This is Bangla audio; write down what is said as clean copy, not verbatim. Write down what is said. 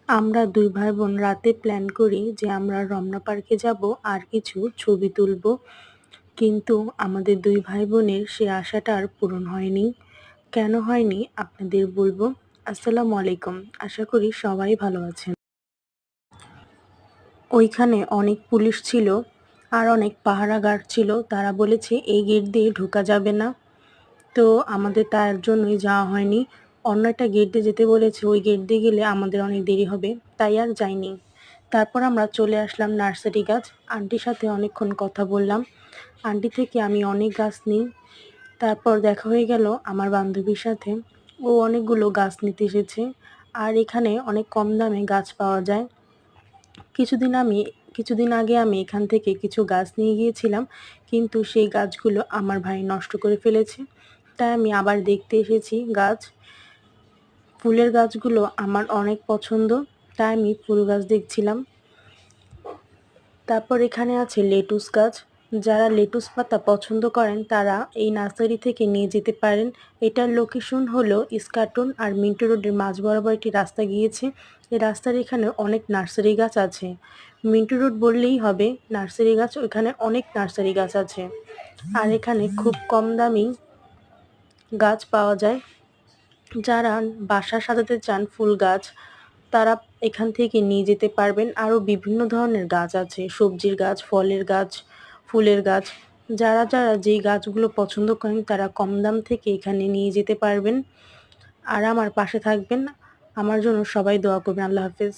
আমরা ২ ভাই-বোন রাতে প্ল্যান করি যে আমরা রমনা পার্কে যাব আর কিছু ছবি তুলব। কিন্তু আমাদের ২ ভাই-বোনের সে আশাটা আর পূরণ হয়নি। কেন হয়নি আপনাদের বলবো। আসসালামু আলাইকুম। আশা করি সবাই ভালো আছেন। ওইখানে অনেক পুলিশ ছিল আর অনেক পাহারা গার্ড ছিল। তারা বলেছে এই গেট দিয়ে ঢোকা যাবে না। তো আমাদের তার জন্যই যাওয়া হয়নি। অন্য একটা গেট দিয়ে যেতে বলেছে, ওই গেট দিয়ে গেলে আমাদের অনেক দেরি হবে, তাই আর যাইনি। তারপর আমরা চলে আসলাম নার্সারি গাছ। আন্টির সাথে অনেকক্ষণ কথা বললাম। আন্টি থেকে আমি অনেক গাছ নিই। তারপর দেখা হয়ে গেল আমার বান্ধবীর সাথে। ও অনেকগুলো গাছ নিতে এসেছে। আর এখানে অনেক কম দামে গাছ পাওয়া যায়। কিছুদিন আগে আমি এখান থেকে কিছু গাছ নিয়ে গিয়েছিলাম, কিন্তু সেই গাছগুলো আমার ভাই নষ্ট করে ফেলেছে। তাই আমি আবার দেখতে এসেছি গাছ। ফুলের গাছগুলো আমার অনেক পছন্দ, তাই আমি ফুল গাছ দেখছিলাম। তারপর এখানে আছে লেটুস গাছ। যারা লেটুস পাতা পছন্দ করেন তারা এই নার্সারি থেকে নিয়ে যেতে পারেন। এটার লোকেশন হলো ইস্কাটন আর মিন্টো রোডের মাঝ বরাবর একটি রাস্তা গিয়েছে। এই রাস্তার এখানে অনেক নার্সারি গাছ আছে। মিন্টো রোড বললেই হবে নার্সারি গাছ, ওইখানে অনেক নার্সারি গাছ আছে। আর এখানে খুব কম দামি গাছ পাওয়া যায়। যারা বাসা সাজাতে চান ফুল গাছ, তারা এখান থেকে নিয়ে যেতে পারবেন। আরও বিভিন্ন ধরনের গাছ আছে, সবজির গাছ, ফলের গাছ, ফুলের গাছ। যারা যেই গাছগুলো পছন্দ করেন তারা কম দাম থেকে এখানে নিয়ে যেতে পারবেন। আর আমার পাশে থাকবেন। আমার জন্য সবাই দোয়া করবেন। আল্লাহ হাফেজ।